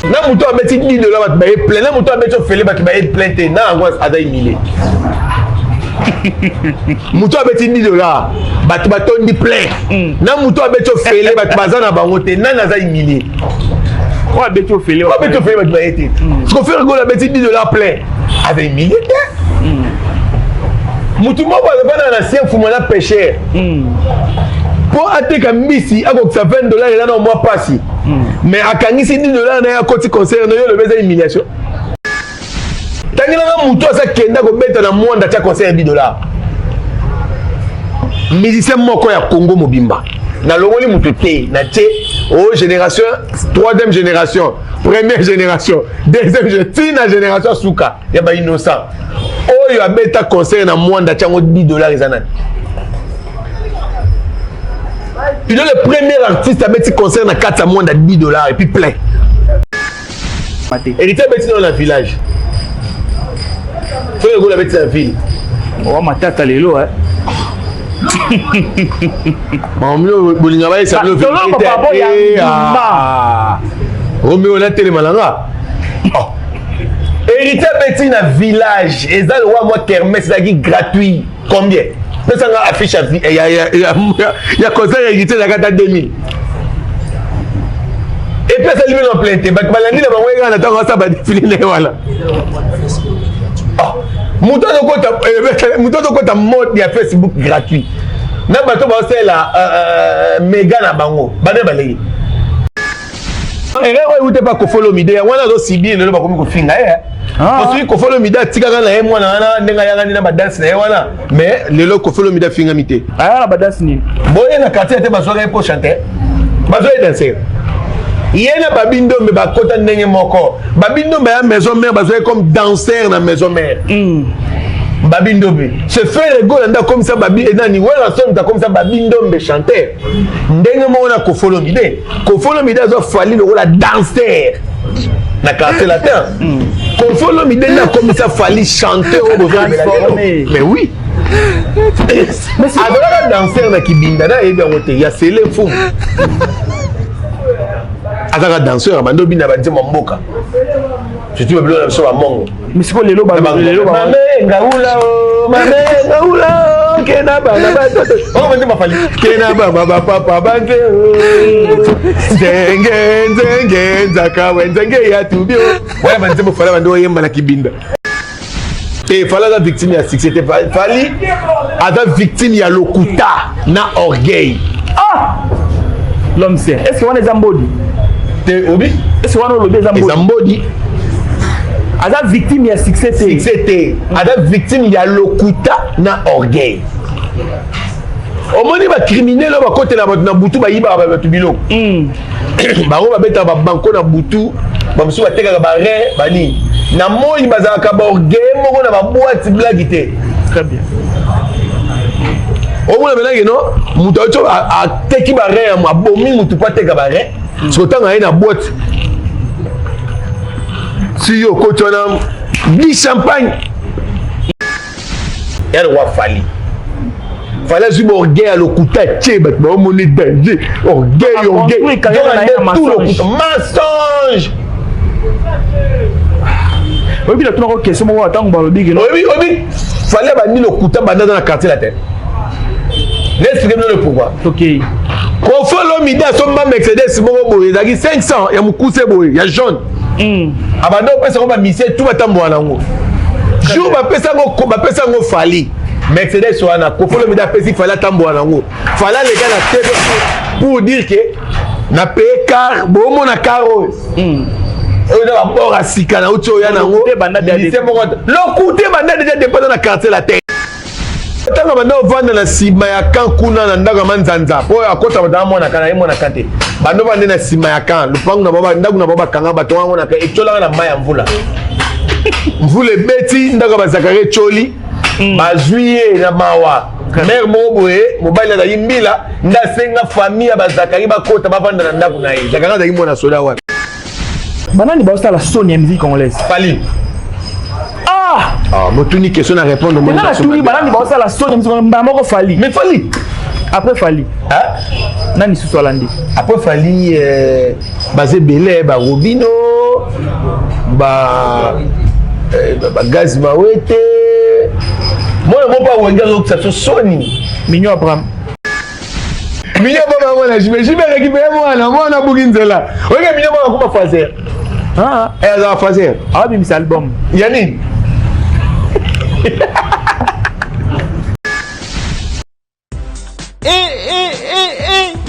Na muto abeti $10 bat ba plein. Na muto abeti ofele ba ki ba plein te. Na ngwa ada humilié. Muto abeti $10 bat ba tondi plein. Na muto abeti ofele bat bazana bango te. Na naza humilié. Quoi abeti ofele? Quoi abeti ofele bat ba été. Ce qu'on fait rigolo abeti $10 plein. Ada humilié te. Mutu moko azana na sien fumana pêcheur. Pour ateka mbisi akokisa $20 et là mois passé. Mais akangisi $10 na ya koti concert no yo le beza humiliation. Tangina na mutu asa kenda ko beta na monde atia concert $10. Musicien moko ya Congo mobimba. Na longoli mutu te na tie o génération, troisième génération, première génération, deuxième génération suka ya ba innocent. Oyo abeta concert na monde atia $10 ezanani. Puis le premier artiste a mis concert dans 4 mois à $10 et puis plein. Héritier a mis dans le village. Faut que vous l'avez dans la ville. Oh, ma tête à l'élo, hein. Roméo l'a télé malanga. Héritier a mis dans le village. Et ça, le roi, moi, kermesse, c'est gratuit. Combien? Mais ça affiche à vie. Il y a concert hérité de la carte 2000. Et puis ça lui met en plein thé. Parce que la nuit, on a attend ça va défiler voilà. Mouton de quoi mode il y a Facebook gratuit. Na bato ba c'est la méga na bango. Bane balé. Et là où t'es pas ko follow midé, on a do sibi le ba ko mi ko finga parce que ko follow mida tikaka na yemo na ndenga yanga ni na ba dance na wana mais lelo ko follow mida finga mité na ba dance ni boye na quartier te basoka pour chanter basoka danser yena babindo me ba kota ndenge moko babindo ba maison mère basoka comme danseur na maison mère babindo be se fait rigolo nda comme ça babi enani wala son ta comme ça babindo me chanter ndenge mo na ko follow mida zo fali le la danseur na quartier latin ko follow mida na comme ça fali chanter au besoin mais oui mais c'est adora danseur na kibinda na ebe ngote ya sele fou azaka danseur bando bina ba nzema mboka surtout blo na so ba mongo mais c'est quoi lelo ba mame ngaula kena ba na ba toto on va dire fali kena ba papa banze zenge zaka wenzenge ya tubio wala banze fala bando yemba na kibinda et fala la victime ya succès fali ada victime ya lokuta na orgueil l'homme c'est est-ce que on est zambodi te obi est-ce qu'on est zambodi ada victime ya succès te ada victime ya lokuta na orgueil omoni ba criminel ba côté na butu ba yiba ba tubilo bango ba beta ba banko na butu ba musu ba teka ba re bani na moyi bazaka ba orgueil moko na ba boîte blague te très bien omona benange no mutu acho a teki ba re ya bomi mutu pa teka ba re sotanga na boîte si yo kotona bi champagne elle roi fali fallait juste orgueil à l'okuta tcheba ba moni danger orgueil tout le mensonge obi la tuna ko question mo atango ba lobi que obi fallait ba ni l'okuta banda dans la quartier la tête n'expliquez-moi le pourquoi OK ko follow mida so mba Mercedes mo boye daki 500 ya mukuse boye ya jaune abando pesa ko ba mission tout batambo nango jour ba pesa ngo fali Mercedes wana ko follow mida pesi fala tambo nango fala les gars na tête pour dire que na paye car bo mo na caro on a bord à sikana ucho ya nango le côté banda déjà dépendant na quartier la tête tanga banda ovanda na sima ya kan kuna na ndaga manzanza po akota banda mona kana yemo na kate bando bande na sima ya kan lupangu na baba ndagu na baba kanga bato wango na ka etola na maya mvula mvule beti ndaga bazakare choli bazuye na mawa mère moboye mobali na yimbila ndasenga famille bazakari bakota bavanda na ndagu na ye zakanga za yimo na soda wa banani ba la Sony musique congolaise fali motuni question à répondre moi na tuni banani ba la Sony musique mba moko fali mais fali Après Fali. Nani sous Hollande. Après Fali basé Belé ba Robino ba Gaz Mawete. Moi mon pas Wenga donc ça Sony. Mignon Abraham. Mignon Abraham moi je vais récupérer moi na Bouginzela. Regarde Mignon Abraham comment faire. Elle va faire. Ah mais c'est album. Yannick.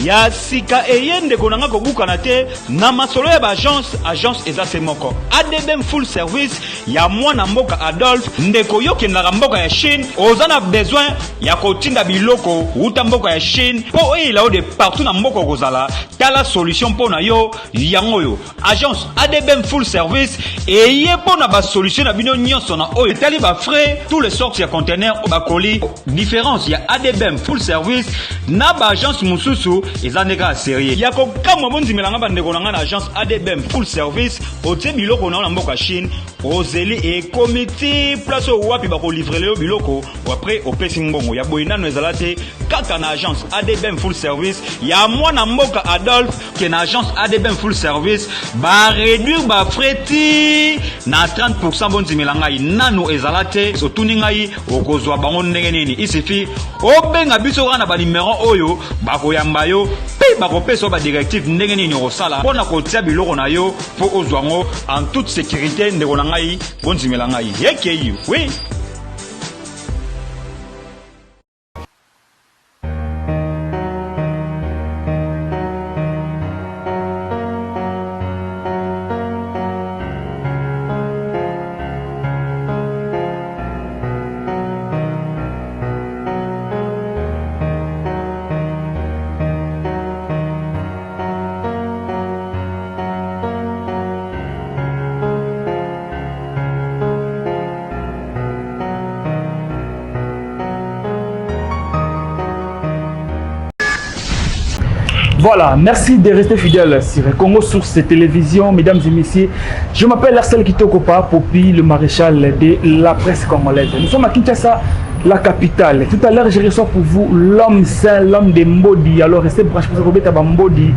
Ya sika eyende konanga kobukana te na masolo ya agence eza se moko ADBM full service ya mwana mboka Adolphe ndeko yokendaka mboka ya Chine ozana besoin ya kotinda biloko uta mboka ya Chine po eyela de partout na mboka kozala tala solution po na yo yango yo agence ADBM full service eye po na ba solution na bino nyonso na oyo tali ba frais tous les sortes ya conteneurs o ba colis différence ya ADBM full service na ba agence mususu ezandeka sérieux yako kama bonzi melanga bandeko na ngana agence ADBM full service otie biloko na mboka Chine ozeli e comité place au wapi ba ko livrer le biloko ou après au pesi mbongo ya boyina no ezalate kaka na agence ADBM full service ya mwana mboka Adolphe ke na agence ADBM full service ba réduire ba frais na 30% bonzi melanga nano ezalate so tuningai okozwa bango ndenge nini il suffit obenga biso kana ba numéro oyo ba koyamba yo pe ba kopesa ba directive ndenge nini osala pona kotia biloko na yo po ozwango en toute sécurité ndeko na ngai bonzimela ngai yekeyi oui. Voilà, merci de rester fidèle sur Congo Source Télévision, mesdames et messieurs. Je m'appelle Arsène Kitokopa, Popi, le maréchal de la presse congolaise. Nous sommes à Kinshasa, la capitale. Tout à l'heure, je reçois pour vous l'homme saint, l'homme de Mbodi. Alors, restez branchés pour Robert Mbodi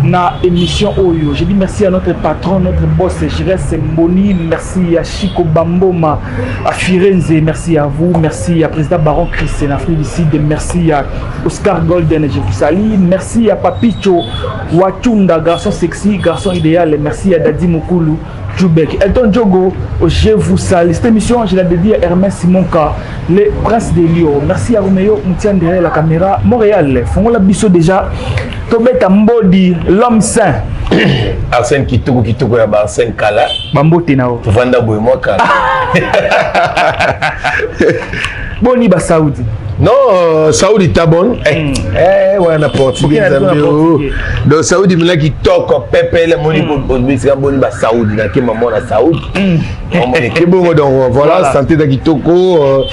na émission Oyo. Je dis merci à notre patron, notre boss, Jires Mboni. Merci à Chico Bamboma, à Firenze. Merci à vous. Merci à président Baron Christ, en Afrique du Sud. Merci à Oscar Golden, je vous salue. Merci à Papicho Wachunda, garçon sexy, garçon idéal. Merci à Dadi Mukulu. Djoubek. Elton Djogo, je vous salue. Cette émission, je la dédie à Hermès Simonka, le prince des lions. Merci à Roméo Moutian derrière la caméra. Montréal, Fongola Bisso déjà. Tobeta Mbodi, l'homme saint. Arsène Kitoko ya Arsène Kala. Bambote nao. Vanda Boy Kala. Boni ba Saoudi. Non, Saoudi Tabon. Ouais, na portugais Zambio. Donc Saoudi mena qui toko pepe le moni bonbisi boni ba Saoudi na ke maman na Saoudi. On est que bon donc voilà, santé da kitoko.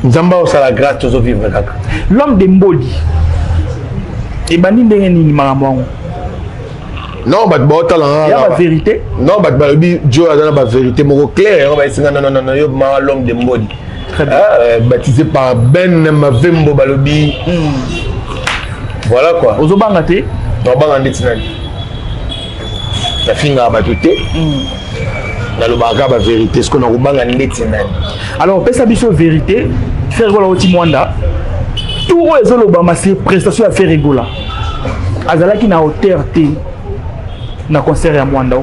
Nzamba o sala grâce tous vivre kaka. L'homme de Mbodi. Et bani ndenge nini makambo. Non, bah il y a la vérité. Non, bah Dieu a donné la vérité moko clair, on va essayer non yo l'homme de Mbodi. Baptisé par Ben Mavembo Balobi. Voilà quoi. Ozo bangate. Non bangande tinani. La finga batuté. Na lo baga ba vérité ce qu'on a bangande tinani. Alors pesa biso vérité, faire gola oti mwanda. Tout ezolo ba ma prestation à faire rigola. Azalaki na hauteur té. Na concert à Mwanda,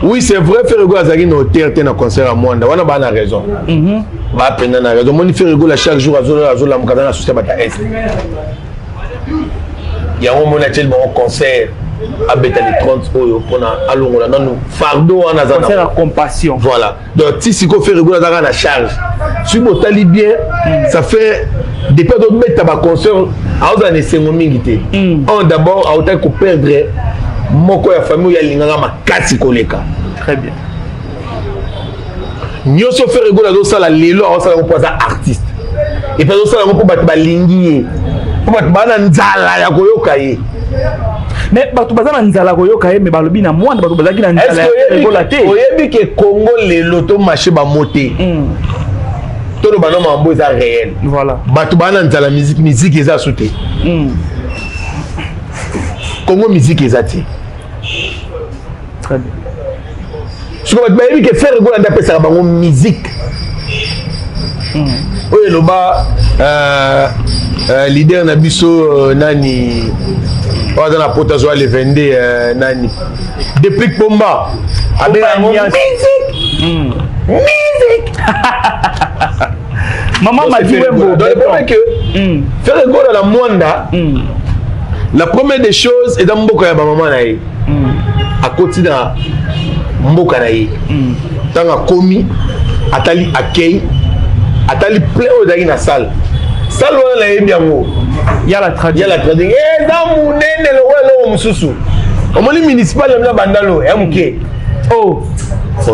oui, c'est vrai, Ferrego Azaki na hauteur té na concert à Mwanda. Wana ba na raison. Ba pena na raison. Moni Ferrego la chaque jour azola mukada na société bata est. Ya on mona tel bon concert à beta les 30 euros pour na alongola nanu fardeau wana zana. Concert à compassion. Voilà. Donc si siko Ferrego Azaka na charge. Si mo tali bien, ça fait depuis de mettre ba concert à ozane sengo mingité. On d'abord a autant que perdre moko ya famille ya linganga makasi koleka. Très bien. Nyoso Ferrego la sala lelo a sala ko za artiste. Et puis sala ko bat balingi. Ko bat bana nzala ya koyoka ye. Mais batu bazana nzala koyoka ye me balobi na mwanda batu bazaki na nzala ya Ferrego la te. Oyebi ke Congo lelo to marché ba moté. tout le banon mambo est réel. Voilà. Bato bana nzala musique est à sauter. Congo musique est à ti. Très bien. Ce que tu as dit que faire Rigola d'après ça bango musique. Oui le bas leader Nabiso nani. On a la potation le 22 nani. Depuis Pomba. Avec la musique. Musique. Maman m'a dit Wembo. Faire Rigola la Mwanda. La première des choses est dans Mboka ya maman naïe. À côté de Mboka naïe. Dans la commis, atali accueil, atali plein aux na salle. Salle on a bien mot. Il y a la tradition. Eh dans mon nene le welo mususu. Au moins municipal la bandalo et amké. Oh.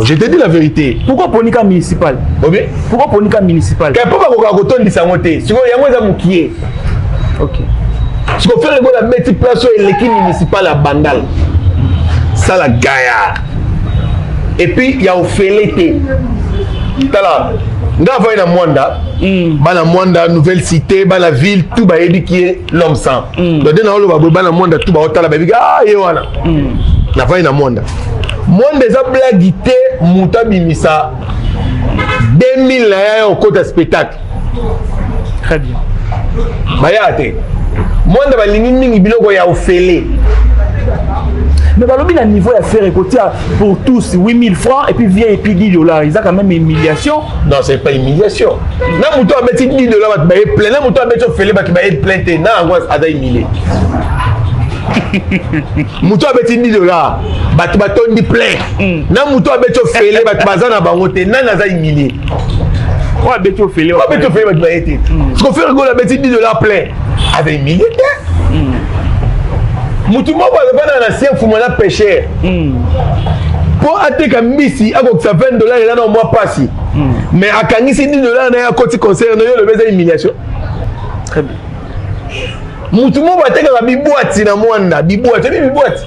Je te dis la vérité. Pourquoi Ponika municipal? Oui. Pourquoi Ponika municipal? Car pas ko koton di sangote. Siko yango za mukié. OK. Ce qu'on fait la mettre place et l'équipe municipale à Bandal. Ça la gaillard. Et puis il y a au Félété. Tala. Nga voyé na Mwanda. Bana Mwanda nouvelle cité, bana ville tout ba éduquer l'homme sans. Donc na olo ba bana Mwanda tout ba otala ba biga ah yewana. Na voyé na Mwanda. Mwanda za blague té muta bimisa 2000 là au côté spectacle. Très bien. Bayate. Mwanda balingi mingi biloko ya ofele. Mais balobi na niveau ya faire écouter pour tous 8000 francs et puis vient et puis $10. Ils ont quand même humiliation. Non, c'est pas humiliation. Na muto abeti $10 bat baye plein. Na muto abeti ofele bat baye plein te. Na angwa ada humilié. Muto abeti $10 bat batondi plein. Na muto abeti ofele bat bazana bango te. Na naza humilié. Quoi abeti ofele? Quoi abeti ofele bat baye te. Ce qu'on fait rigolo abeti $10 plein. Ada humilié te. Mutu moko azobana na sien fumana pêcheur. Pour ateka mbisi akokisa $20 ela na mois passé. Mais akangisi $10 na ya koti concert no yo le beza humiliation. Très bien. Mutu moko ateka biboati na Mwanda, biboati, biboati.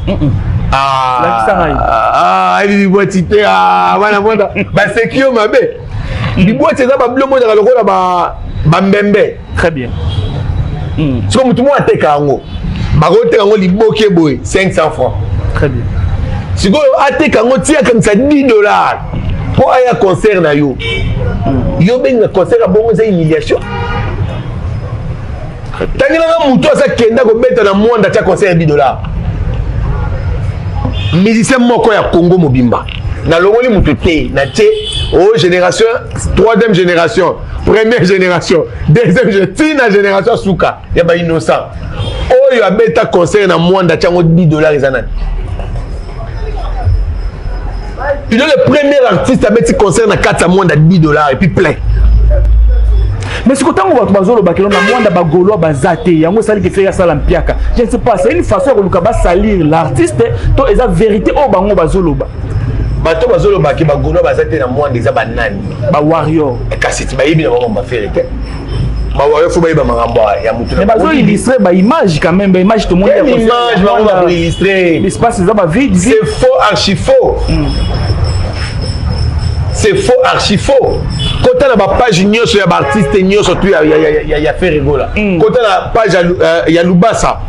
Biboati te bana Mwanda. Ba sekio mabe. Biboati za ba blomo na lokola ba mbembe. Très bien. So mutu moko ateka ngo. Bagote kango liboke boy 500 francs. Très bien. Sikoyo ateka ngo tia kanisa $10 pour aya concert na yo. Yo benga concert a bongo za humiliation. Tangina nga muto asa kenda ko beta na Mwanda tia concert $10. Musicien moko ya Congo mobimba. Na longoli muto te na tie génération, troisième génération, première génération, deuxième génération suka ya ba innocent. Oyo abeta concert na Mwanda tiango $10 ezanani. Il est le premier artiste à mettre concert na 4 Mwanda $10 et puis plein. Mais ce que tu as bazolo bakelo na Mwanda bagolo bazate yango sali ke faire ça lampiaka. Je ne sais pas, c'est une façon de salir l'artiste to eza vérité o bango bazolo ba. Bato bazolo ba ke bagolo bazate na Mwanda eza banani. Ba warrior. E kasiti ba yibi na bango ba vérité. Ba warrior faut ba yiba marambo ya mutu. Mais bazo illustrer ba image quand même, ba image tout le monde. Quelle image ba on va illustrer. L'espace ça ba vide. C'est faux, archi faux. C'est faux, archi faux. Quand on a ma page nyonso ya artiste nyonso tu ya fait rigola. Quand on a page ya Lubasa.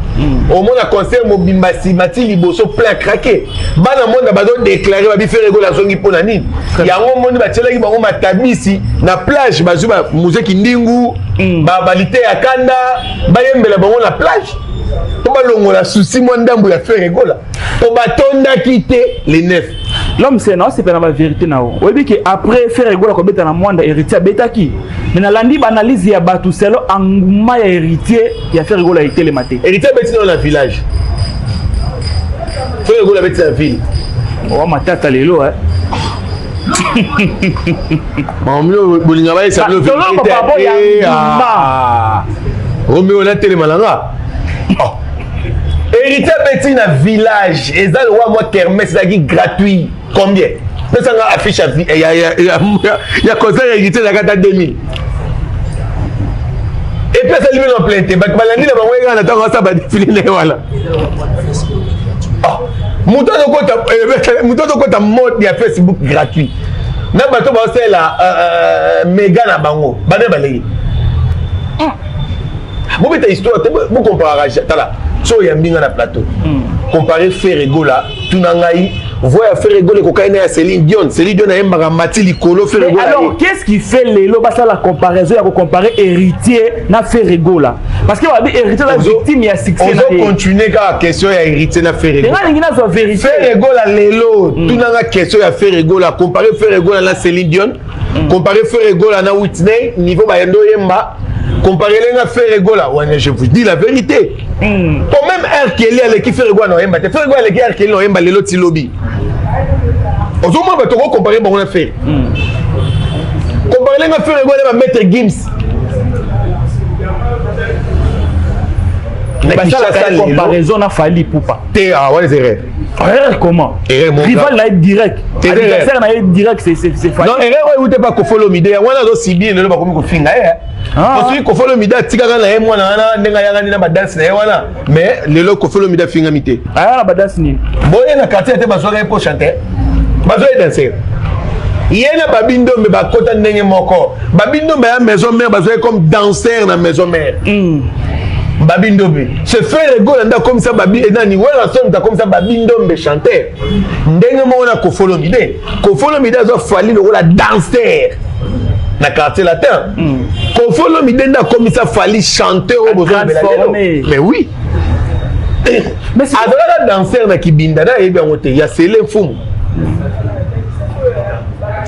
Au monde a concert mobimba simati liboso plein craqué. Bana monde bazo déclarer ba bi fait rigola zongi pona nini. Ya ngo monde ba tselaki bango matabisi na plage bazuba musiki ndingu ba balite ya kanda ba yembela bango na plage. Pour balongola souci moi ndambu ya fait rigola. Pour batonda quitter les 9. L'homme c'est non, c'est pas la vérité nao. Oui bien que après faire rigola ko beta na Mwanda héritier betaki. Mais na landi analyse ya batu selo anguma ya héritier ya faire rigola été le matin. Héritier beti dans le village. Faire rigola beti dans la ville. Oh matata lelo hein. Mamlo bolinga ba esa lo vérité. Romeo na télé malanga. Oh. Héritier beti na village eza le wa moi kermesse zaki gratuit combien? Pesa nga affiche ya concert héritier za kata 2000. Et puis ça lui met en plein te bak balandi na bango nga na tango sa ba défilé ne wala. Oh. Muto to kota mode ya Facebook gratuit. na bato basala méga na bango bana baleki bobeta histoire te bokomparaka tala so oyambinga na plateau comparer Ferregola tuna ngai voya Ferregola kokai na ya Céline Dion ayembaka mati likolo Ferregola. Alors qu'est-ce qui fait lelo basa la comparaison ya ko comparer héritier na Ferregola parce que va dire héritier la victime ya succès na. On continuer ka question ya héritier na Ferregola. Nga ngina zo vérité. Ferregola lelo tuna nga question ya Ferregola comparer Ferregola na Céline Dion comparer Ferregola na Whitney niveau ba yendo yemba comparer les Ferregola, je vous dis la vérité. Quand même R. Kelly avec qui Ferregola non yemba, Ferregola avec R. Kelly non yemba lelo ti lobby. Au moins ba to comparer bon affaire. Comparer les Ferregola ba Maître Gims. La comparaison na Fally Ipupa. Ah ouais, c'est vrai. Comment? Rival na direct. Adversaire na direct c'est Fally. Non, erreur ouais, pas ko follow midé. Wana do sibi ne ba ko mi ko finga parce que ko follow midé tikaka na mwana na ndenga yanga ni na ba dance na wana mais lelo ko follow midé finga mité. Ah na ba dance ni. Boye na quartier te ba soka pour chanter. Ba soka danser. Yena babindo me ba kota ndenge moko. Babindo me ya maison mère ba soka comme danseur na maison mère. Babindombe se Ferregola nda comme ça babi enani wala son nda comme ça babindombe chanteur ndenge mona ko follow mide zo Fally le la danseur na quartier latin ko follow mide nda comme ça Fally chanteur au besoin de la mais oui mais c'est adora danseur na kibinda na yebi ngote ya sele mfumu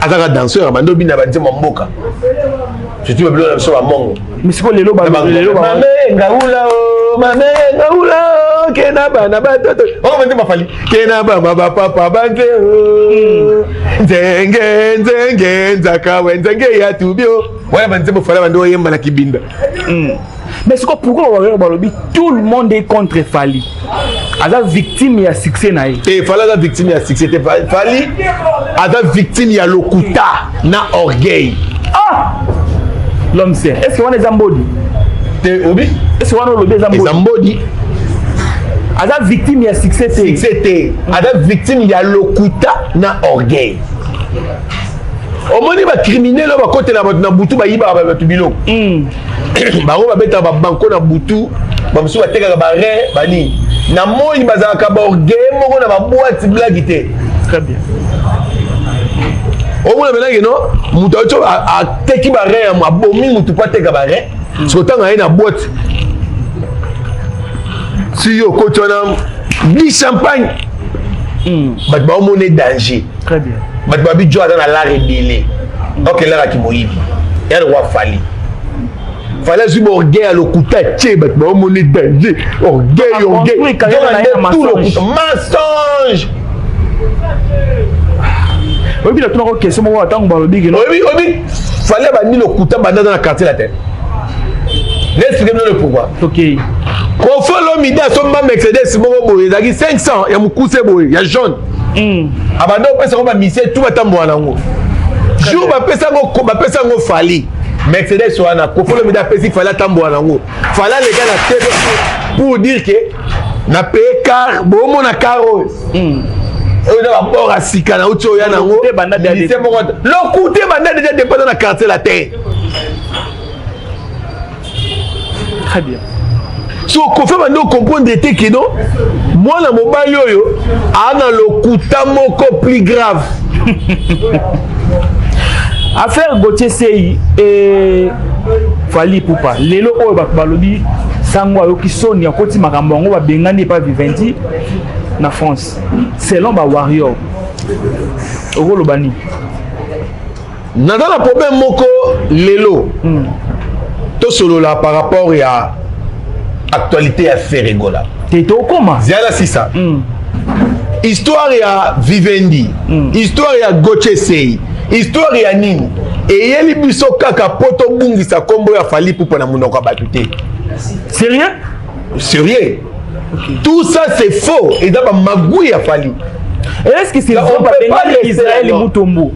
azaka danseur bando bina ba nzema mboka je dis blo so ba mongo mais c'est quoi lelo ba mame ngaula kena bana batoto on me Fally kena baba papa banze nzenge nzaka wenzenge ya tubio wala banze bo Fally bando yemba na kibinda mais c'est quoi pourquoi tout le monde est contre Fally Ada victime ya succès na ye et Fally la victime ya succès Fally ada victime ya lokuta na orgueil l'homme c'est est-ce que on est Zambodi est-ce qu'on a le Zambodi ada victime ya succès ada victime ya lokuta na orgueil omoni ba criminel ba côté na butu ba yiba ba tubilo ba ro ba beta ba banko na butu ba msu ba teka ba re ba ni na moyi bazaka ba orgueil moko na ba boîte blague té très bien au moins maintenant non mutu a teki ba re ya bomi mutu pa teka ba re sotanga ina boîte si yo kotona bi champagne bat ba mo danger très bien bat ba bi jo dans la rebelle OK là qui moyibi elle roi Fally Fally bo orgueil à lokuta tché bat ba mo danger orgueil tout le mensonge. Oui, il a tout le question moi attends on big oui Fally ba ni lokuta banda dans la quartier la tête. Laisse-moi le pourquoi. OK. Ko follow midi asomba Mercedes moko boye zaki 500 ya mukuse boye ya jaune. Abando pesa ko ba mission tout batambo nango. Jour ba pesa ngo Fally. Mercedes wana ko follow midi pesa Fally tambo nango. Fally les gars na tête pour dire que na paye car bo mona caro. On a rapport à Sikana ou Tchoya nango. Le côté banda déjà dépendant na quartier la terre. Très bien. So kofa bando comprendre que non moi na mobile yoyo ana lokuta moko plus grave. Affaire Gauthier Sey et Fally Ipupa lelo oyo balobi sango ayo kisoni ya koti makambo ngo ba bengani pa Vivendi na France selon ba warrior ogolo bani nada la problème moko lelo to solo là par rapport à actualité à Ferregola t'es au comment ziala sisa histoire ya Vivendi histoire ya Gauthier Sey histoire ya nini et yeli biso kaka poto bungisa kombo ya Fally Ipupa na munoko batute sérieux okay. Tout ça c'est faux et d'abord magouille à Fally. Est-ce que c'est pas Israël Mutombo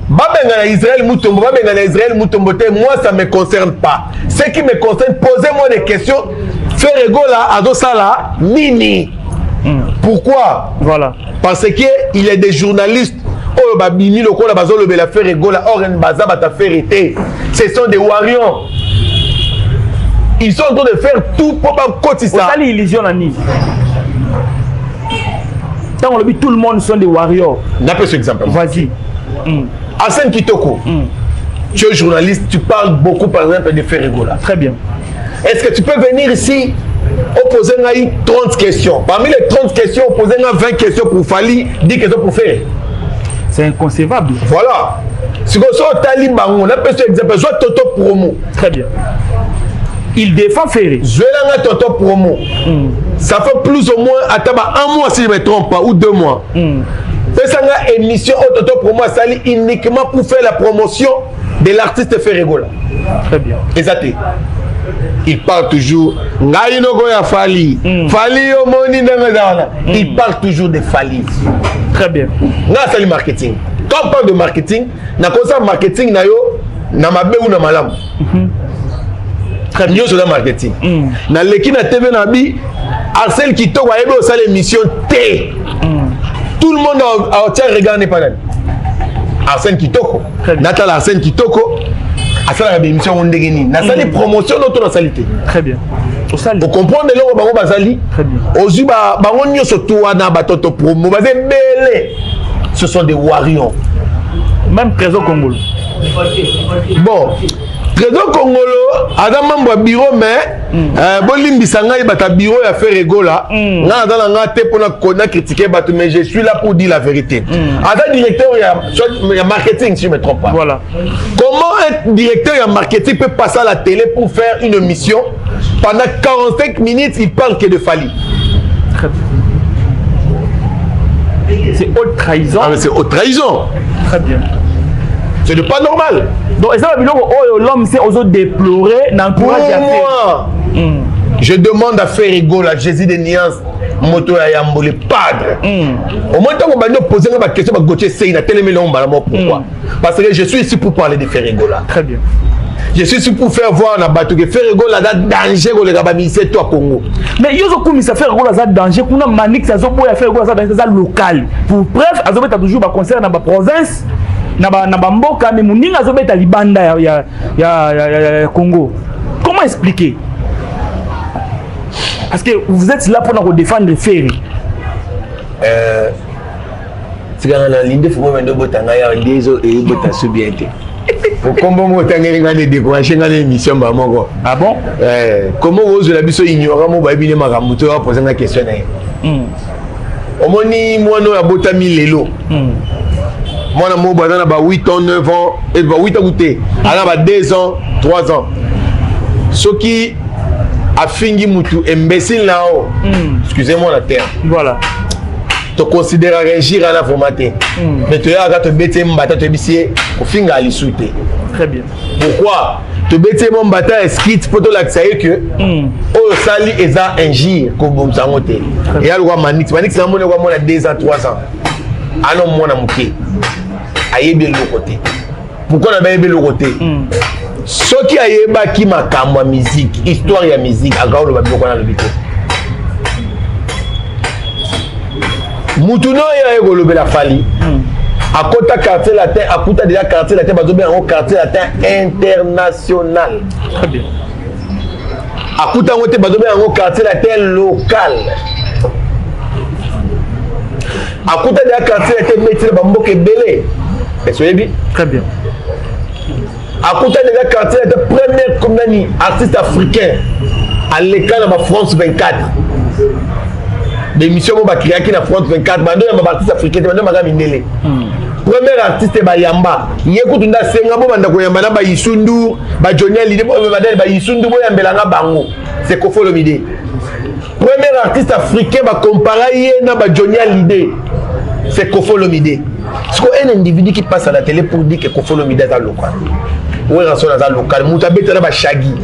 Israël Mutombo moi ça me concerne pas. Ce qui me concerne, posez-moi des questions. Ferregola Adosala Nini. Pourquoi? Voilà. Parce que il y a des journalistes oh babimi lokola bazolo bela faire rigola oren baza bata faire été. Ce sont des warriors. Ils sont en train de faire tout pour pas côté ça. Ça l'illusion la nuit. Tant on le dit tout le monde sont des warriors. N'a pas ce exemple. Vas-y. Arsène Kitoko. Tu es journaliste, tu parles beaucoup par exemple de faire rigola. Très bien. Est-ce que tu peux venir ici opposer 30 questions? Parmi les 30 questions, opposer 20 questions pour Fali, 10 questions pour faire. C'est inconcevable. Voilà. Si vous avez Taliban, on a pas ce exemple, soit Toto Promo. Très bien. Il défend Ferré. Je vais Toto Promo. Ça fait plus ou moins, attends, un mois si je ne me trompe pas, ou 2 mois. C'est une émission au Toto Promo à Sali uniquement pour faire la promotion de l'artiste Ferregola. Très bien. Exactement. Il parle toujours. Fali. Fali Omoni Nangadana. Il parle toujours de Fali. Très bien. C'est le marketing. Quand on parle de marketing, na kosa marketing na yo na mabe ou na malamu. Très bien. Sur le marketing. Na leki na TV na bi Arsène Kitoko a aimé aussi l'émission T. Tout le monde a tiens regardé pas Arsène Kitoko. Natal Arsène Kitoko. À ça la émission on dégénie. Na sali promotion notre salité. Très bien. Vous comprenez le bango bazali. Très bien. Ozuba bango nyo surtout na batoto promo bazé belé. Ce sont des warriors. Même Trésor Congolo. Bon, Trésor Congolo, Adam membre bureau mais Bolimbi Sanga il bata bureau ya faire rigola. Na dans la ngate pour na critiquer batu mais je suis là pour dire la vérité. Adam directeur ya marketing si je me trompe pas. Voilà. Comment un directeur ya marketing peut passer à la télé pour faire une émission pendant 45 minutes il parle que de Fali. Très bien. C'est haute trahison. Ah mais c'est haute trahison. Très bien. C'est pas normal. Donc, l'homme s'est osé déplorer dans le courage pour moi. Je demande à faire rigoler Jésus de Niance, moto à Yambole, padre. Au moins, quand on va poser une question, Gauthier Sey, il a tellement pourquoi? Parce que je suis ici pour parler de faire rigoler. Très bien. Je suis ici pour faire voir na bateau que faire rigoler là danger pour les gabami c'est toi Congo. Mais yo zo comme ça faire rigoler ça danger kuna manix ça zo boya faire rigoler ça dans ça local. Pour preuve azobeta toujours ba concert dans ba province na ba mboka mais muninga azobeta libanda ya Congo. Comment expliquer? Parce que vous êtes là pour nous défendre Ferry. C'est quand on a l'idée faut même de botanga ya ndezo et bota subiente. Comment vous avez découragé dans l'émission? Ah bon? Comment vous avez pu ignorer mon baby Maramuto à poser la question? Au moins, moi, nous avons 1000 lelo. Moi, je suis 8 ans, 9 ans, et 8 ans goûté. Alors, 2 ans, 3 ans. Ce qui a fini Moutou, imbécile là-haut. Excusez-moi la terre. Voilà. Tu considères réagir à la formaté. Mais tu as te bêter mon bâtard, tu es au fin à l'issouté. Très bien. Pourquoi? Tu bêter mon bâtard est skitt pour te l'accès que au sali et ça ingire comme vous en ôtez. Et à l'ouah manix c'est un monde où 2 ans, 3 ans. Ah non, moi, je suis aïe bien le côté. Pourquoi on a bien le côté? Ce qui a yéba qui m'a camé musique, histoire de musique, à Gaolo, on a le bité. Moutuno ya egolo bela Fali. À côté quartier latin, à côté déjà quartier latin, bazo bien un quartier latin international. Très bien. À côté on te bazo bien un quartier latin local. À côté déjà quartier latin métier bamboke belé. Est-ce bien? Très bien. À côté déjà quartier latin premier comme artiste africain à l'école de France 24. L'émission qui a créé la France 24, maintenant il y a un artiste africain, maintenant il y a Mindele. Premier artiste est Bayamba. Il y a un Yamba, Yisundu, Johnny Hallyday, Yisundu, Bango. C'est Kofo Olomide. Premier artiste africain comparé à Johnny Hallyday, c'est Kofo Olomide. Est-ce qu'un individu qui passe à la télé pour dire que Kofo Olomide est local? Où est le local? Moutabé est Shaggy.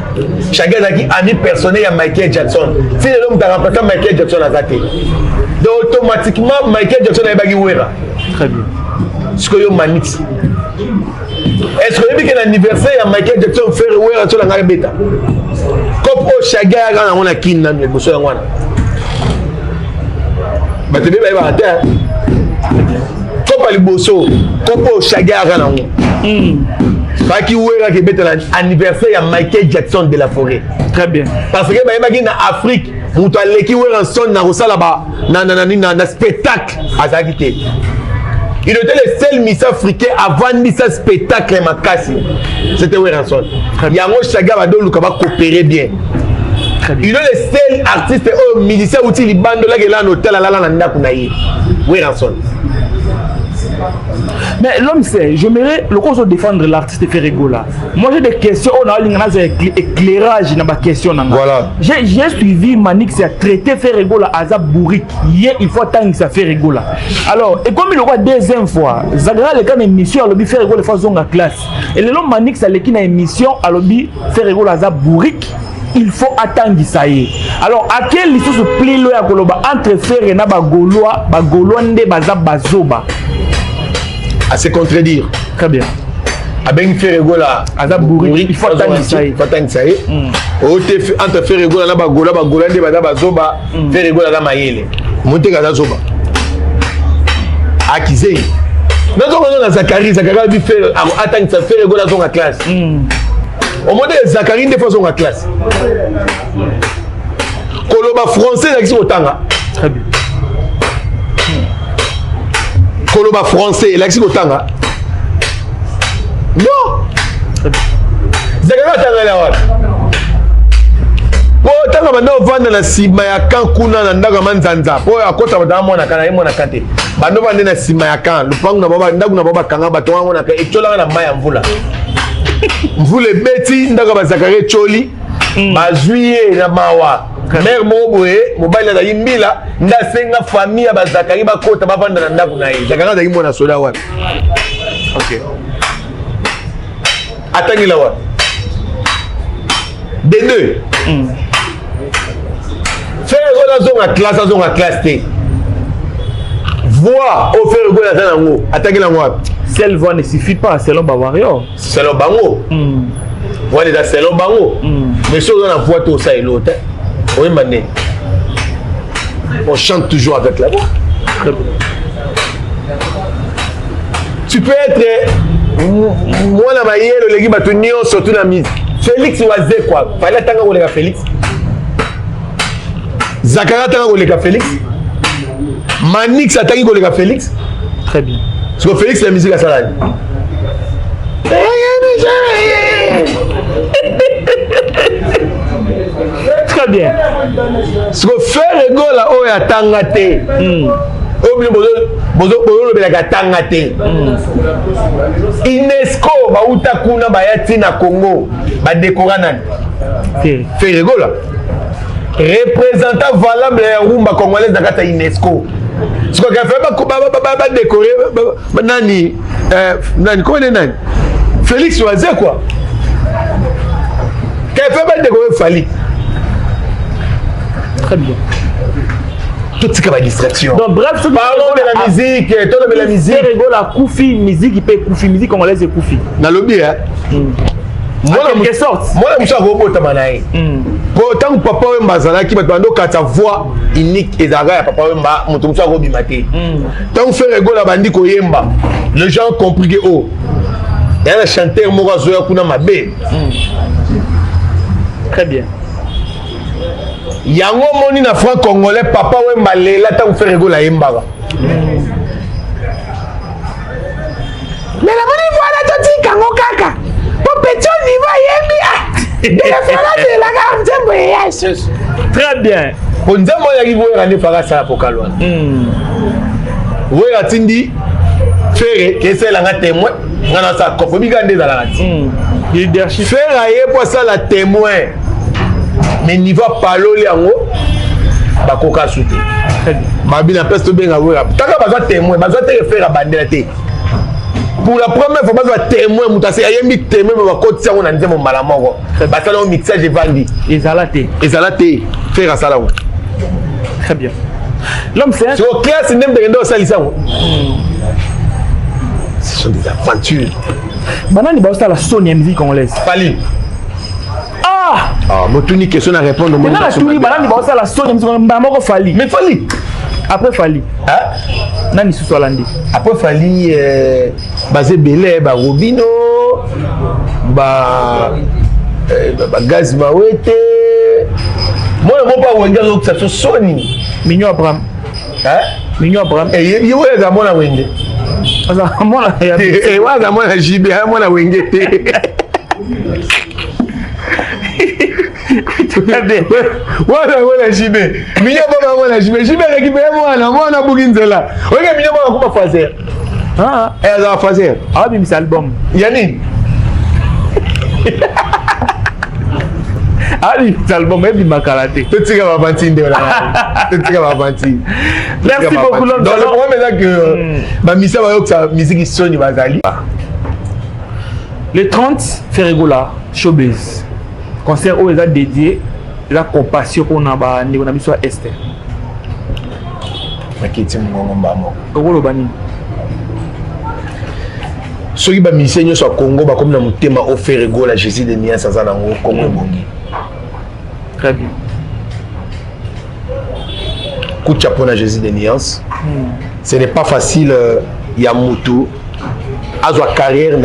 Shaggy est un ami personnel à Michael Jackson. Si l'homme t'a remplacé Michael Jackson à Zate, donc automatiquement Michael Jackson est bagui Ouera. Très bien. Est-ce que vous manix? Est-ce que vous avez vu que l'anniversaire de Michael Jackson fait Ouera sur la bêta? Comme au Shaggy a un kin dans le bosso en wana. Bah tu veux pas y avoir un terre. Comme à liboso kopo Chagara nango pas qui ouera qui bête l'anniversaire de Michael Jackson de la forêt. Très bien. Parce que bah en Afrique on doit aller qui ouera en son na rosala ba na spectacle à Zagité. Il était le seul Miss africain avant ce spectacle makasi. C'était ouera en son. Yango Chagara do lukaba coopérer bien. Il est le seul artiste ou musicien outil li bando là que là hôtel là na ndako na ye. Ouera en son. Mais l'homme sait, j'aimerais le coup de défendre l'artiste Ferrego là. Moi j'ai des questions, on a un éclairage dans ma question. Voilà. J'ai suivi Manix a traité Ferrego là à Bourrique. Hier il faut attendre que ça Ferrego là. Alors, et comme il aura deuxième fois, Zagara le cas d'émission à l'objet Ferrego le faisons en classe. Et le nom Manix a l'équipe d'émission à l'objet Ferrego là à Bourrique. Il faut attendre ça y est. Alors, à quel issue se plie le à Goloba entre Ferrego et Bagoloa, Bagolonde, Bazoba? À se contredire. Très bien. À ben Ferrego là, il faut attendre ça y est. Entre Ferrego là, Bagolande, Bazoba, Ferrego là, Mayele. Monte Gazoba. Akizé. Nous avons Zachary a vu faire attendre ça Ferrego là dans la classe. Au moment de Zachary des fois dans la classe. Koloba français là qui sont tanga. Très bien. Koloba français là qui sont tanga. Non. Zachary tanga là. Po tanga bando vanda na sima ya kan kuna na ndaga manzanza. Po akota bada mwana kana yemo na kate. Bando bande na sima ya kan. Lupangu na baba ndagu na baba kanga bato wango na ka etola na maya mvula. Mvule beti ndaga ba Zachary choli. Ba juillet na mawa. Mère moboé mobile na yimbila nda senga famille ya ba Zachary ba kota ba vanda na ndagu na ye. Zachary za yimo na soda wa. OK. Atangi la wa. Des deux. Ferrego dans la classe T. Voix au Ferrego dans nango. Attaquer la moi. Seule voix ne suffit pas selon Bavario. Selon Bango. Voix déjà selon Bango. Mais si on a la voix tout ça et l'autre. Oui mané. On chante toujours avec la voix. Tu peux être moi la maille le légui batunio surtout la mise. Félix Oazé quoi. Fallait tanga ko le Félix. Zachary tanga ko le Félix. Manix attaque ko le Félix. Très bien. Parce que Félix la musique à ça. Très bien. Parce que Ferrego là o ya tanga te. Oublie bozo le bela tanga te. UNESCO ba utakuna ba yati na Congo ba décorana. Ferrego là. Représentant valable ya rumba congolaise dans la UNESCO. Ce qu'on a fait ba décorer nani comment est nani Félix Oazé quoi. Qu'a fait ba décorer Fali. Très bien. Tout ce qui est distraction. Donc bref, parlons de la musique, tout de la musique. Ferrego la Koufi, musique qui peut Koufi, musique congolaise et Koufi. Dans le bien. Moi quelque sorte. Moi je suis robot tamanaï. Pourtant papa Mbazala qui bando kata voix unique et zaga papa Mba mutumsa robimate. Tant Ferrego la bandi ko yemba. Les gens ont compris que oh. Il y a un chanteur moko zoya kuna mabe. Très bien. Yango moni na franc congolais papa Wemba lela tant Ferrego la yemba. Mais la moni voilà toti kango kaka. Pour petit niveau yembi de la fera de la garde de Jesus. Très bien. Pour nzembo ya kivo ya ne fara ça pour kalwa. Oui atindi Ferré que c'est la témoin ngana sa ko bigande za la leadership Ferré aye pour ça la témoin. Mais niveau parole yango bakoka souté. Mabina peste benga wera. Taka baza témoin, baza te faire abandela te. Pour la première fois baza témoin mutase ayembi témoin ba koti yango na nzembo mbala moko. Basala au mixage vandi. Ezalate faire ça là. Très bien. L'homme c'est sur classe nem de ndo salisa. Ce sont des aventures. Banani ba la Sonia musique congolaise. Fali. Ah, moi tout ni question à répondre au monde. Banani ba la Sonia musique congolaise moko Fali. Mais Fali. Après Fali. Nani sous Solandi. Après Fali, basé Belé, Robino, Gaz Mawete. Moi, je ne sais pas où ça se sonne. Mignon Abraham. Mignon Abraham. Et il y a un mona wenge. Et moi, un mona JB, un mona wenge. Wana mwana JB. Mignon Baba mwana JB. JB récupère moi na Bouginzela. Regarde Mignon Baba comment fazer. Elle va fazer. Ah, mais c'est album. Yannick. Ali, c'est album, même ma karaté. Tout ce qui va avancer, merci beaucoup. Donc, le problème est que ma mission va être que musique sonne va aller. Le 30, Ferregola, Showbiz. Concert où il a dédié la compassion pour nous, on a mis sur Esther. Ceux qui ont mis sur Congo, comme dans mon thème, au Ferregola, Jésus de Nia, ça va Congo Bongi. Très bien. Coup de chapeau à Jésus de Niance. Ce n'est pas facile, il y a Moutou. À sa carrière,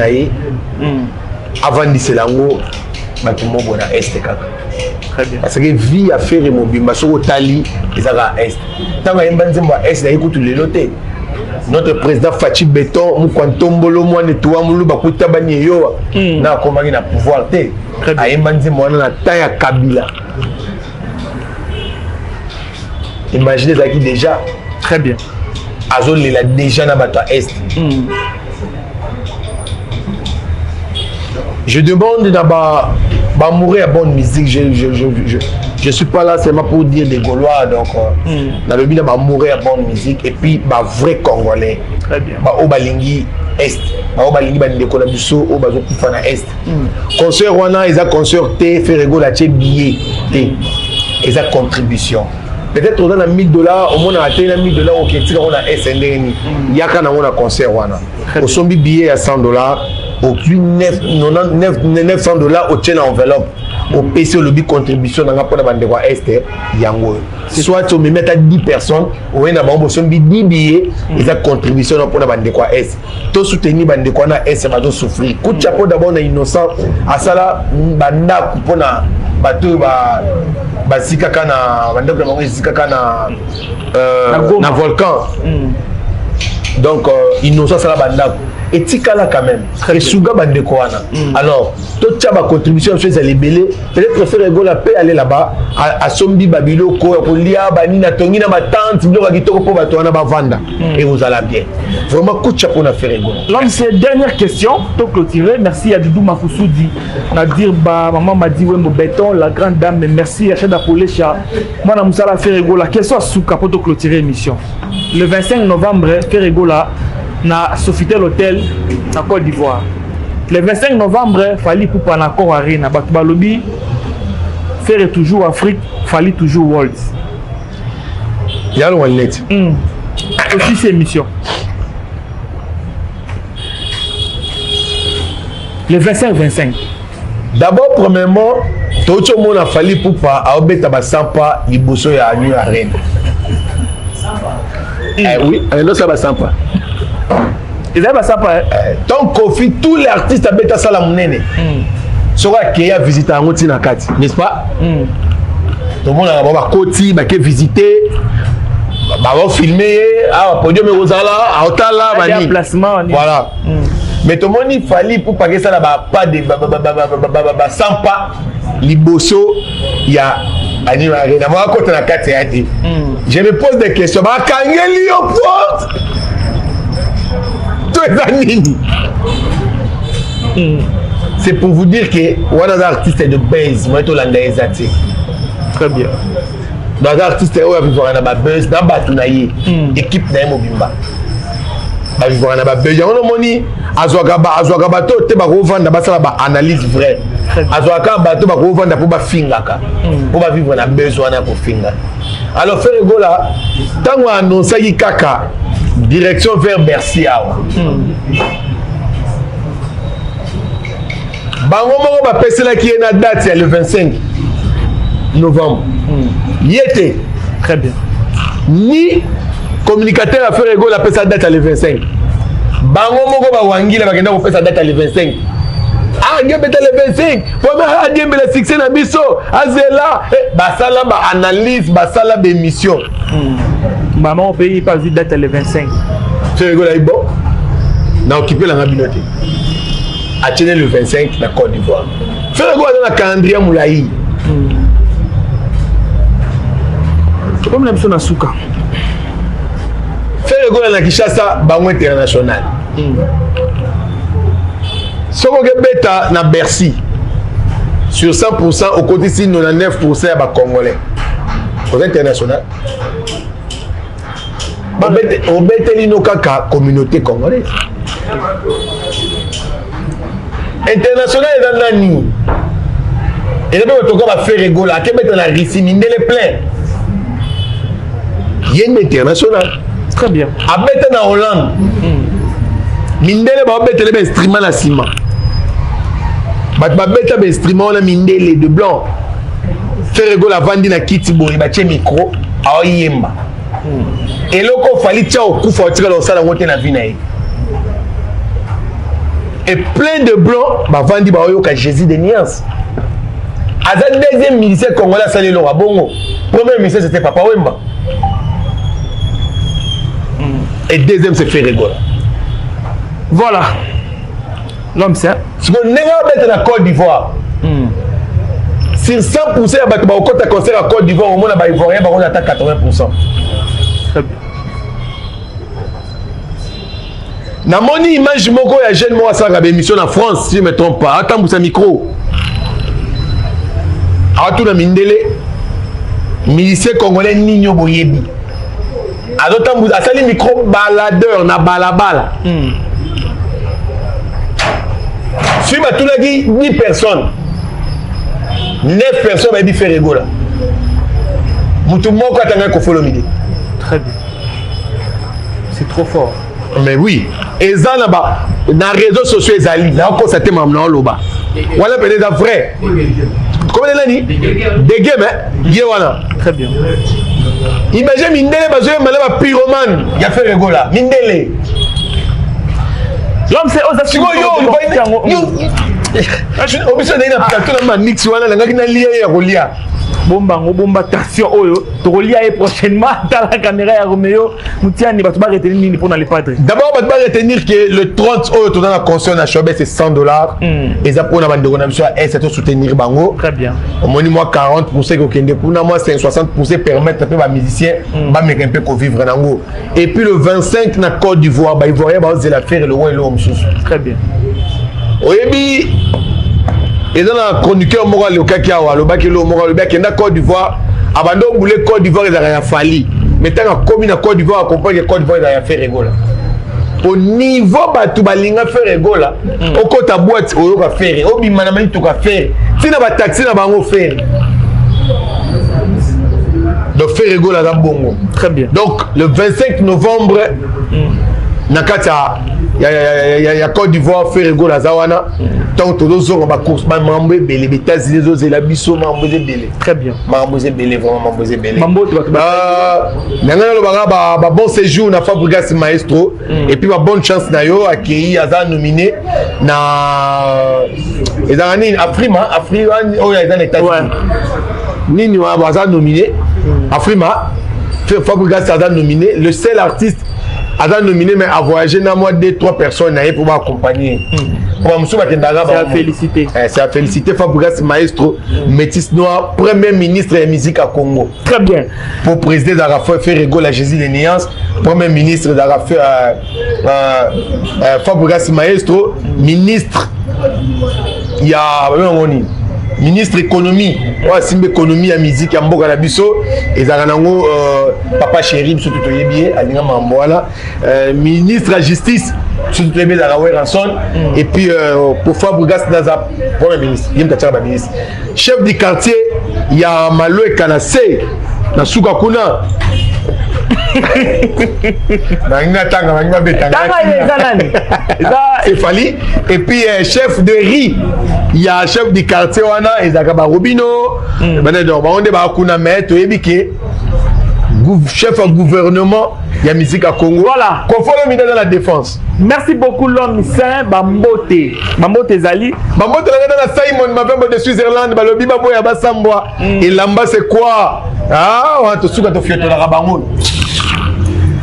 avant de se lango, tout le monde est Est. Très bien. Parce que vie à faire mon bimba sur le Tali, ils ont Est. Tant que vous avez Est, vous avez les lotés. Notre président Fachi Béton, Moukantombolo, moi, Netouan, Moulou, Bakuta Banyeyo, n'a comment il a pouvoir. Aïmanzi, moi, on a taille Kabila. Imaginez ça qui déjà. Très bien. Azol il a déjà dans bateau Est. Je demande d'abord mourir à bonne musique. Je suis pas là seulement pour dire des Gaulois. Donc, dans le but de mourir à bonne musique. Et puis, vrai Congolais. Très bien. Au Balingi Est. Au Balingi Bandekona Bisso, au Bazo Pifana Est. Concert Rwanda, ils ont concert T, Ferregola, billet T. Ils ont contribution. Peut-être on a $1000, au moins on a atteint $1000 au Kétika, on a SNDN. Il y a quand on a concert. Au sombi billet à $100, au plus $900 au tien enveloppe. Au PC, au lobby contribution, on a pas de Est. Soit on me met à 10 personnes, on a un sombi 10 billets, ils ont contribution pour la bande Est. Tout soutenir bande Est, ça va souffrir. Coup de chapeau d'abord, on est innocent. À ça là, banda pour na bateau basikaka na bandako na basikaka na volcan. Donc innocent ça la bandako et tikala quand même et suga bandeko wana. Alors toute ça ba contribution sur les belés peut-être faire rigoler paix aller là-bas à sombi babilo ko lia bani na tongi na matante bilo kitoko po bato wana ba vanda et vous allez bien vraiment coup de chapeau na faire rigoler. L'une de ces dernières questions pour clôturer, merci à Doudou Mafoussoudi na dire maman m'a dit ouais mon béton la grande dame mais merci à Cheda Polecha moi na musala faire rigoler la question souka pour clôturer l'émission. Le 25 novembre faire rigoler na Sofitel Hotel na Côte d'Ivoire. Le 25 novembre, Fali pour prendre encore Arena. Batubalobi, faire toujours Afrique, Fali toujours World. Il y a le One Net. Aussi ces missions. Le 25-25. D'abord, premièrement, tout le monde a fallu pour pas aobeta basampa liboso ya New Arena. Oui, non ça va sympa. Ils avaient ça pas. Tant Kofi, tous les artistes abeta ça la monnaie. Sera qui a visité en Oti Nakati, n'est-ce pas? Tout le monde a va Koti, va visiter, va filmer, à podium Rosala, à Otala, bani. Voilà. Mais tout le monde il fallait pour pas que ça là pas de sympa liboso il y a Ani Arena. Moi côté Nakati a dit. Je me pose des questions. Ba kangeli au porte. C'est pour vous dire que one artiste est de base, moi tout l'anglais athée. Très bien. Dans artiste où il va avoir buzz dans batunaye équipe na mobimba. Ba vivre na ba buzz on moni azwaka bato te ba revendre ba sala ba analyse vraie. Azwaka bato ba revendre pour ba fingaka. Pour ba vivre na buzz wana ko finga. Alors faire gola tango annoncer yi kaka direction vers Bercy awa. Bango moko ba pesela ki na date le 25 novembre. Yete très bien. Ni communicateur à faire égale appelle sa date à le 25 bango moko ba wangila bakenda ko faire sa date à le 25 ah ngembeta le 25 pour me adiembe le succès na biso azela basala ba analyse basala ba émission maman au pays pas vu date le 25 faire égale bon na occuper la ngabinote a tenu le 25 na Côte d'Ivoire faire égale dans la calendrier moulaï comme la mission na souka faire égale na Kinshasa bango international soko ke beta na Bercy sur 100% au côté si 99% ya ba congolais aux international on bete lino kaka communauté congolaise international eza nani eza pe toka ba faire égale ake beta na Russie mindele plein yen international très bien abeta na Hollande mindele ba betele ba instrument na ciment bato babeta ba instrument na mindele de blanc faire égale avandi na kiti boye batie micro aoyemba eloko fali tia okufa otikala osala ngo te na vi na ye et plein de blanc bavandi baoyoka Jésus de Niance aza deuxième militaire congolais asali eloko bongo premier militaire c'était Papa Wemba et deuxième c'est faire égale voilà l'homme c'est ce qu'on n'est pas na Côte d'Ivoire sur 100% ya bato baokota concert à Côte d'Ivoire au moins ba ivoirien ba on atteint 80%. très bien na moni image moko ya jeune mo asaka ba émission na France si je me trompe pas atambusa micro atuna mindele milicier congolais ninyo boyebi azotambusa asali micro baladeur na balabala si batunaki 10 personnes 9 personnes bayebi faire égale mutu moko atanga kofolo midi très bien c'est trop fort mais oui eza na réseaux sociaux ezali na constaté mam na loba wala peut être vrai comment nani dege mais ye wana très bien imagine mindele bazoye malaba pyromane ya faire égale mindele l'homme c'est aux siko yo obiso ndenge na plateau na manix wana nangaki na lia ya kolia bomba tension oyo tokolia ye prochainement dans la caméra ya Romeo mutiani bato ba retenir nini pour les padres d'abord bato ba retenir que le 30 oyo to dans la concert na Showbiz c'est $100 et ça pour na bande na mission et c'est to soutenir bango très bien au moins moi 40% ko kende pour na moi 60% permettre pe ba musicien ba me un peu ko vivre nango et puis le 25 na Côte d'Ivoire ba ivoirien ba oser la faire le roi et l'homme sous très bien oyebi et dans la chroniqueur moral le kaki awa le baki le moral le baki na Côte d'Ivoire abando boule Côte d'Ivoire ils a fallu mais tant que comme na Côte d'Ivoire accompagne Côte d'Ivoire il a fait égale au niveau batu balinga faire égale au côté boîte au ka faire au bimana mani to ka faire tina ba taxi na bango faire donc faire égale à bongo très bien donc le 25 novembre nakata ya Côte d'Ivoire faire égale à zawana tant que tous ont ba course ba mambo belé betazi les autres la biso mambo belé très bien mambo belé vraiment mambo belé mambo to nangana lo ba bon séjour na Fabregas Maestro et puis ba bonne chance na yo accueilli aza nominé na ezanani Afrima oh ya dans état nini wa aza nominé Afrima Fabregas aza nominé le seul artiste a nominé mais à voyager dans moi 2-3 personnes pour m'accompagner. C'est à féliciter. C'est à féliciter Fabregas Maestro, métis noir, premier ministre de musique à Congo. Très bien. Pour président d'Arafat faire égale à Jésus de Niance, premier ministre d'Arafat Fabregas Maestro, ministre il y a ministre économie ouais simbe économie à musique ya mboka na biso ezanango papa chéri surtout toyebi alinga mambo wala ministre à justice surtout toyebi za Rawer Ranson et puis pour Fabregas Naza premier ministre yemta tchaba ministre chef du quartier ya Maloe Kanase na suka kuna c'est Fali et puis chef de riz il y a chef du quartier wana ezaka ba Robino bana donc ba onde ba kuna mais to ebike chef à gouvernement, il y a musique à Congo. Voilà. Confollow dans la défense. Merci beaucoup l'homme saint Bambote. Bambote Zali. Bambote dans la Simon Mavembo de Switzerland, Balobi Babo ya Basambwa. Et Lamba c'est quoi? Ah, on te souka to fioto la Rabangon.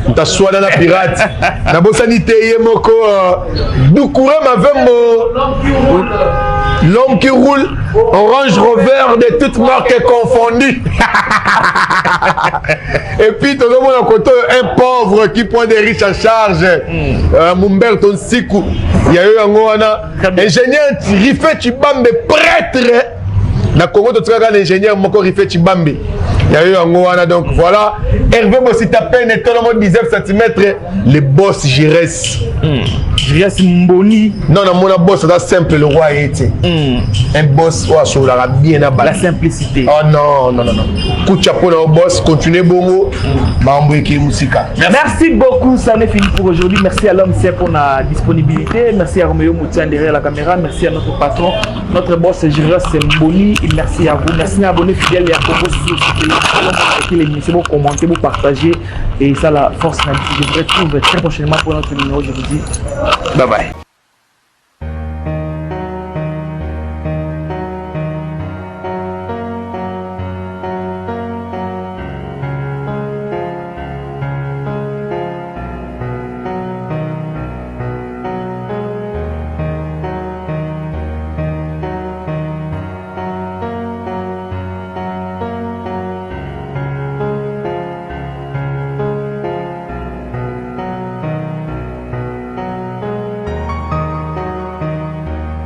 On t'a soit dans la pirate. Na bosanité yemoko Doukouré Mavembo. L'homme qui roule Orange Rover de toutes marques confondues. Et puis, tout le monde a côté un pauvre qui prend des riches en charge. Mumberto Nsiku. Il y a eu un ingénieur Rifé Chibambe, prêtre. Na Congo, tu as un ingénieur Moko Rifé Chibambe. Il y a eu un donc voilà. Hervé Bossitapène et tout le monde 19 cm. Les boss Giresse. Giresse Mboni. Non, non, mon boss, c'est simple, le roi était. Un boss, sur la bien à la simplicité. Oh non, non, non, non. Coup de chapeau dans le boss, continuez bongo. Merci beaucoup, ça n'est fini pour aujourd'hui. Merci à l'homme c'est pour la disponibilité. Merci à Roméo Moutian derrière la caméra. Merci à notre patron, notre boss Giresse Mboni. Et merci à vous. Merci à abonnés fidèles et à Congo sur l'émission. Vous commentez, vous partagez. Et ça, la force. Je vous retrouve très prochainement pour notre numéro. Je vous dis bye bye.